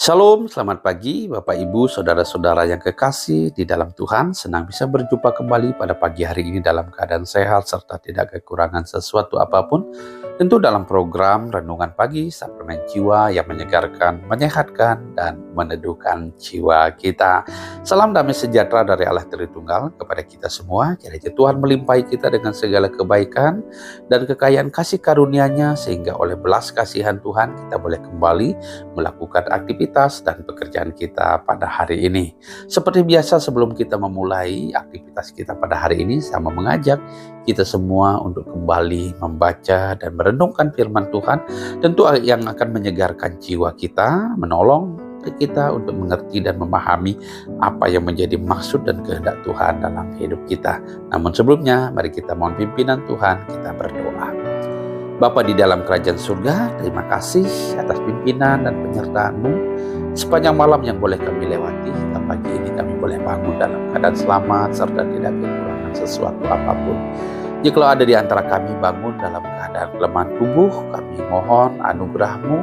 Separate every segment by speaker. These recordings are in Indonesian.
Speaker 1: Shalom, selamat pagi Bapak Ibu, Saudara-saudara yang kekasih di dalam Tuhan. Senang bisa berjumpa kembali pada pagi hari ini dalam keadaan sehat serta tidak kekurangan sesuatu apapun. Tentu dalam program Renungan Pagi, Suplemen Jiwa yang menyegarkan, menyehatkan, dan meneduhkan jiwa kita. Salam damai sejahtera dari Allah Tritunggal kepada kita semua. Kiranya Tuhan melimpahi kita dengan segala kebaikan dan kekayaan kasih karunia-Nya, sehingga oleh belas kasihan Tuhan kita boleh kembali melakukan aktivitas dan pekerjaan kita pada hari ini. Seperti biasa, sebelum kita memulai aktivitas kita pada hari ini, saya mau mengajak kita semua untuk kembali membaca dan merenungkan firman Tuhan, tentu yang akan menyegarkan jiwa kita, menolong kita untuk mengerti dan memahami apa yang menjadi maksud dan kehendak Tuhan dalam hidup kita. Namun sebelumnya, mari kita mohon pimpinan Tuhan, kita berdoa. Bapa di dalam kerajaan surga, terima kasih atas pimpinan dan penyertaan-Mu sepanjang malam yang boleh kami lewati. Pagi ini kami boleh bangun dalam keadaan selamat serta tidak kekurangan sesuatu apapun. Jikalau ada di antara kami bangun dalam keadaan kelemahan tubuh, kami mohon anugerah-Mu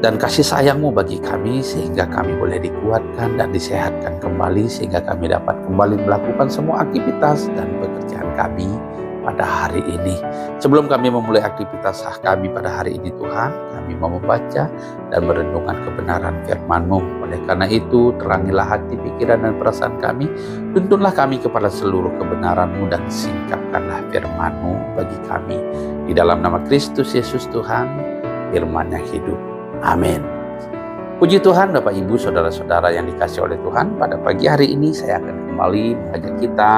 Speaker 1: dan kasih sayang-Mu bagi kami, sehingga kami boleh dikuatkan dan disehatkan kembali, sehingga kami dapat kembali melakukan semua aktivitas dan pekerjaan kami pada hari ini. Sebelum kami memulai aktivitas kami pada hari ini, Tuhan, kami mau membaca dan merenungkan kebenaran firman-Mu. Oleh karena itu, terangilah hati, pikiran, dan perasaan kami. Tuntunlah kami kepada seluruh kebenaran-Mu dan singkapkanlah firman-Mu bagi kami. Di dalam nama Kristus Yesus Tuhan, firman yang hidup. Amin. Puji Tuhan, Bapak Ibu, Saudara-saudara yang dikasihi oleh Tuhan, pada pagi hari ini saya akan kembali mengajak kita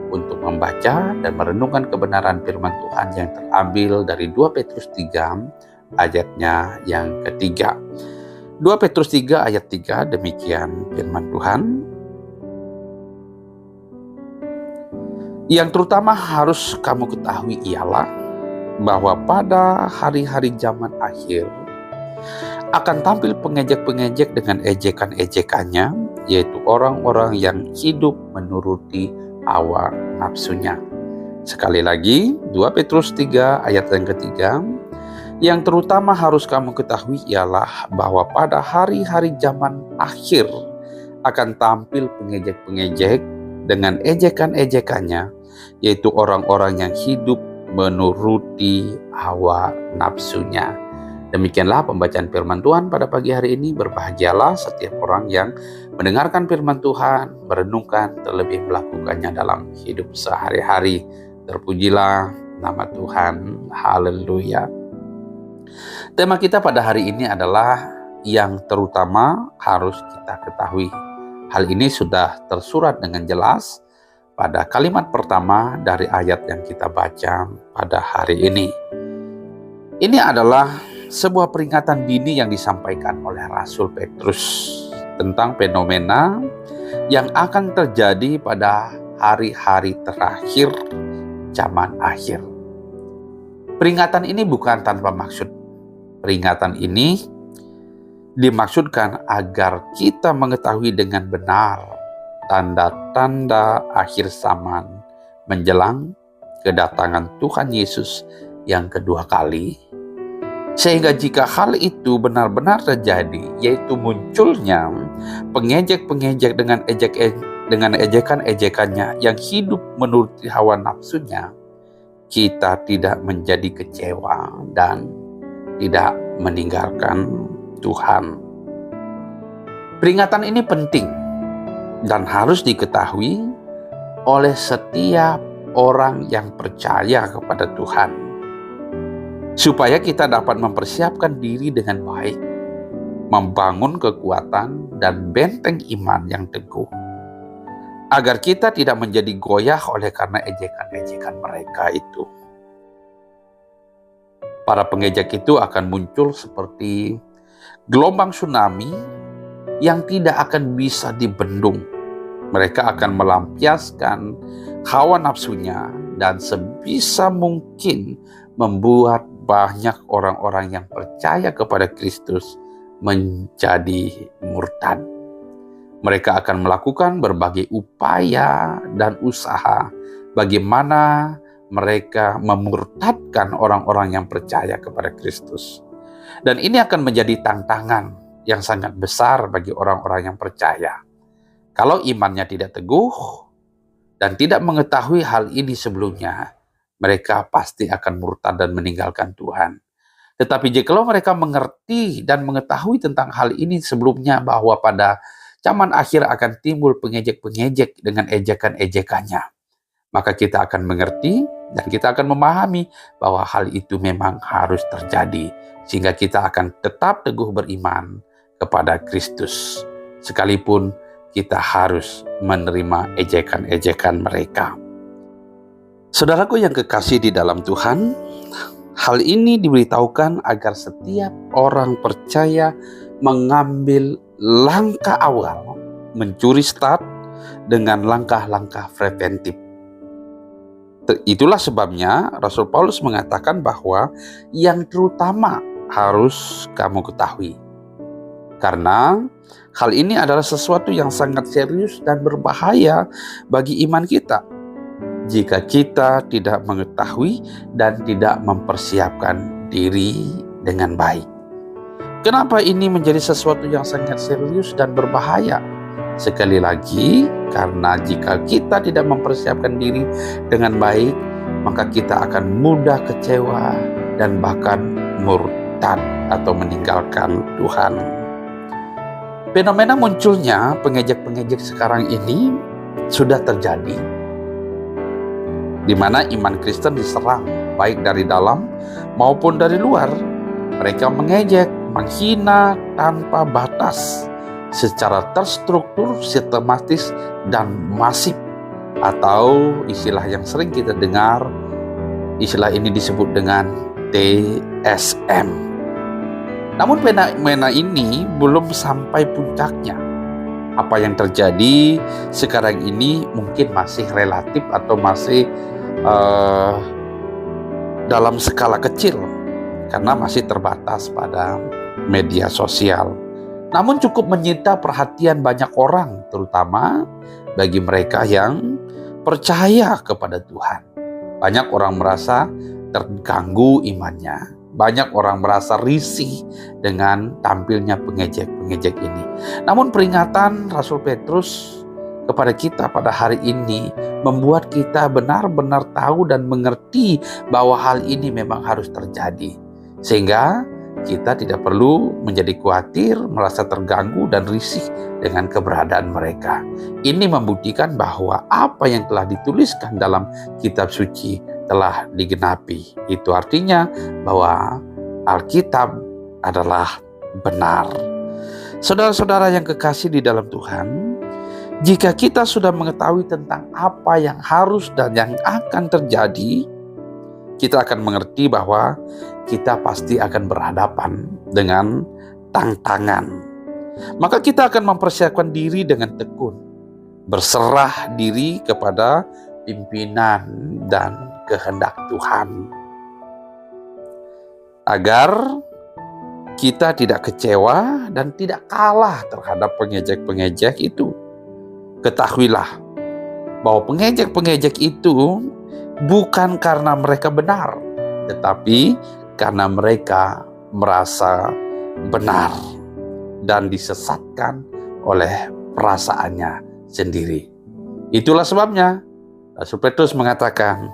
Speaker 1: untuk membaca dan merenungkan kebenaran firman Tuhan yang terambil dari 2 Petrus 3 ayatnya yang ketiga. 2 Petrus 3 ayat 3, demikian firman Tuhan. Yang terutama harus kamu ketahui ialah bahwa pada hari-hari zaman akhir akan tampil pengejek-pengejek dengan ejekan-ejekannya, yaitu orang-orang yang hidup menuruti hawa nafsunya. Sekali lagi, 2 Petrus 3 ayat yang ketiga, yang terutama harus kamu ketahui ialah bahwa pada hari-hari zaman akhir akan tampil pengejek-pengejek dengan ejekan-ejekannya, yaitu orang-orang yang hidup menuruti hawa nafsunya. Demikianlah pembacaan firman Tuhan pada pagi hari ini. Berbahagialah setiap orang yang mendengarkan firman Tuhan, merenungkan, terlebih melakukannya dalam hidup sehari-hari. Terpujilah nama Tuhan. Haleluya. Tema kita pada hari ini adalah yang terutama harus kita ketahui. Hal ini sudah tersurat dengan jelas pada kalimat pertama dari ayat yang kita baca pada hari ini. Ini adalah sebuah peringatan dini yang disampaikan oleh Rasul Petrus tentang fenomena yang akan terjadi pada hari-hari terakhir zaman akhir. Peringatan ini bukan tanpa maksud. Peringatan ini dimaksudkan agar kita mengetahui dengan benar tanda-tanda akhir zaman menjelang kedatangan Tuhan Yesus yang kedua kali. Sehingga jika hal itu benar-benar terjadi, yaitu munculnya pengejek-pengejek dengan ejekan-ejekannya yang hidup menurut hawa nafsunya, kita tidak menjadi kecewa dan tidak meninggalkan Tuhan. Peringatan ini penting dan harus diketahui oleh setiap orang yang percaya kepada Tuhan, supaya kita dapat mempersiapkan diri dengan baik, membangun kekuatan dan benteng iman yang teguh, agar kita tidak menjadi goyah oleh karena ejekan-ejekan mereka itu. Para pengejek itu akan muncul seperti gelombang tsunami yang tidak akan bisa dibendung. Mereka akan melampiaskan hawa nafsunya dan sebisa mungkin membuat banyak orang-orang yang percaya kepada Kristus menjadi murtad. Mereka akan melakukan berbagai upaya dan usaha bagaimana mereka memurtadkan orang-orang yang percaya kepada Kristus. Dan ini akan menjadi tantangan yang sangat besar bagi orang-orang yang percaya. Kalau imannya tidak teguh dan tidak mengetahui hal ini sebelumnya, mereka pasti akan murtad dan meninggalkan Tuhan. Tetapi jikalau mereka mengerti dan mengetahui tentang hal ini sebelumnya, bahwa pada zaman akhir akan timbul pengejek-pengejek dengan ejekan-ejekannya, maka kita akan mengerti dan kita akan memahami bahwa hal itu memang harus terjadi, sehingga kita akan tetap teguh beriman kepada Kristus, sekalipun kita harus menerima ejekan-ejekan mereka. Saudaraku yang kekasih di dalam Tuhan, hal ini diberitahukan agar setiap orang percaya mengambil langkah awal, mencuri start dengan langkah-langkah preventif. Itulah sebabnya Rasul Paulus mengatakan bahwa yang terutama harus kamu ketahui. Karena hal ini adalah sesuatu yang sangat serius dan berbahaya bagi iman kita jika kita tidak mengetahui dan tidak mempersiapkan diri dengan baik. Kenapa ini menjadi sesuatu yang sangat serius dan berbahaya? Sekali lagi, karena jika kita tidak mempersiapkan diri dengan baik, maka kita akan mudah kecewa dan bahkan murtad atau meninggalkan Tuhan. Fenomena munculnya pengejek-pengejek sekarang ini sudah terjadi, di mana iman Kristen diserang baik dari dalam maupun dari luar. Mereka mengejek, menghina tanpa batas, secara terstruktur, sistematis, dan masif. Atau istilah yang sering kita dengar, istilah ini disebut dengan TSM. Namun fenomena ini belum sampai puncaknya. Apa yang terjadi sekarang ini mungkin masih relatif atau masih dalam skala kecil, karena masih terbatas pada media sosial. Namun cukup menyita perhatian banyak orang, terutama bagi mereka yang percaya kepada Tuhan. Banyak orang merasa terganggu imannya. Banyak orang merasa risih dengan tampilnya pengejek-pengejek ini. Namun peringatan Rasul Petrus kepada kita pada hari ini membuat kita benar-benar tahu dan mengerti bahwa hal ini memang harus terjadi. Sehingga kita tidak perlu menjadi khawatir, merasa terganggu dan risih dengan keberadaan mereka. Ini membuktikan bahwa apa yang telah dituliskan dalam kitab suci telah digenapi. Itu artinya bahwa Alkitab adalah benar. Saudara-saudara yang kekasih di dalam Tuhan, jika kita sudah mengetahui tentang apa yang harus dan yang akan terjadi, kita akan mengerti bahwa kita pasti akan berhadapan dengan tantangan. Maka kita akan mempersiapkan diri dengan tekun, berserah diri kepada pimpinan dan kehendak Tuhan, agar kita tidak kecewa dan tidak kalah terhadap pengejek-pengejek itu. Ketahuilah bahwa pengejek-pengejek itu bukan karena mereka benar, tetapi karena mereka merasa benar dan disesatkan oleh perasaannya sendiri. Itulah sebabnya Rasul Petrus mengatakan,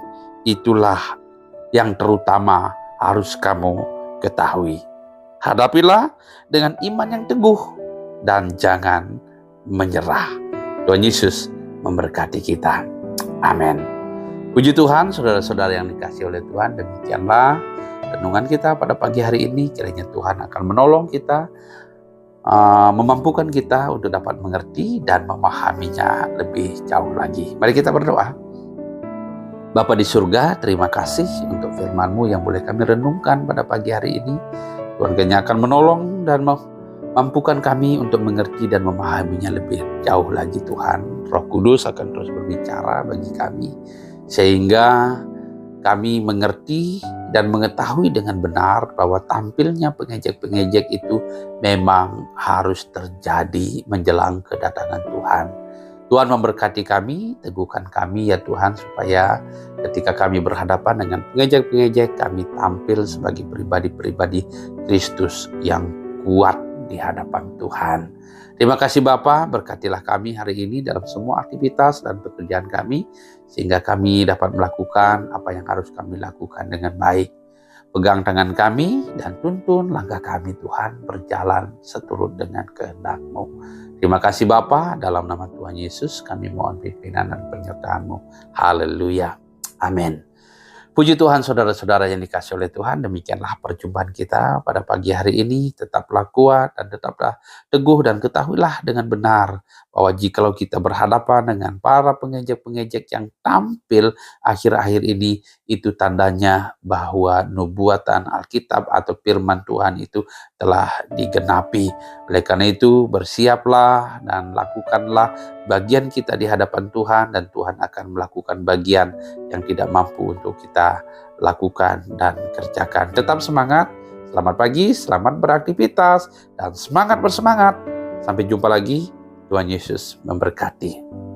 Speaker 1: itulah yang terutama harus kamu ketahui. Hadapilah dengan iman yang teguh dan jangan menyerah. Tuhan Yesus memberkati kita. Amin. Puji Tuhan, saudara-saudara yang dikasihi oleh Tuhan, demikianlah renungan kita pada pagi hari ini. Kiranya Tuhan akan menolong kita, memampukan kita untuk dapat mengerti dan memahaminya lebih jauh lagi. Mari kita berdoa. Bapa di surga, terima kasih untuk firman-Mu yang boleh kami renungkan pada pagi hari ini. Tuhan kiranya akan menolong dan mampukan kami untuk mengerti dan memahaminya lebih jauh lagi Tuhan. Roh Kudus akan terus berbicara bagi kami, sehingga kami mengerti dan mengetahui dengan benar bahwa tampilnya pengejek-pengejek itu memang harus terjadi menjelang kedatangan Tuhan. Tuhan memberkati kami, teguhkan kami ya Tuhan, supaya ketika kami berhadapan dengan pengejek-pengejek, kami tampil sebagai pribadi-pribadi Kristus yang kuat di hadapan Tuhan. Terima kasih Bapa, berkatilah kami hari ini dalam semua aktivitas dan pekerjaan kami, sehingga kami dapat melakukan apa yang harus kami lakukan dengan baik. Pegang tangan kami dan tuntun langkah kami Tuhan berjalan seturut dengan kehendak-Mu. Terima kasih Bapa, dalam nama Tuhan Yesus kami mohon pimpinan dan penyertaan-Mu. Haleluya. Amin. Puji Tuhan saudara-saudara yang dikasihi oleh Tuhan, demikianlah perjumpaan kita pada pagi hari ini. Tetaplah kuat dan tetaplah teguh dan ketahuilah dengan benar bahwa jikalau kita berhadapan dengan para pengejek-pengejek yang tampil akhir-akhir ini, itu tandanya bahwa nubuatan Alkitab atau firman Tuhan itu telah digenapi. Oleh karena itu bersiaplah dan lakukanlah bagian kita di hadapan Tuhan, dan Tuhan akan melakukan bagian yang tidak mampu untuk kita lakukan dan kerjakan. Tetap semangat, selamat pagi, selamat beraktivitas, dan semangat bersemangat. Sampai jumpa lagi, Tuhan Yesus memberkati.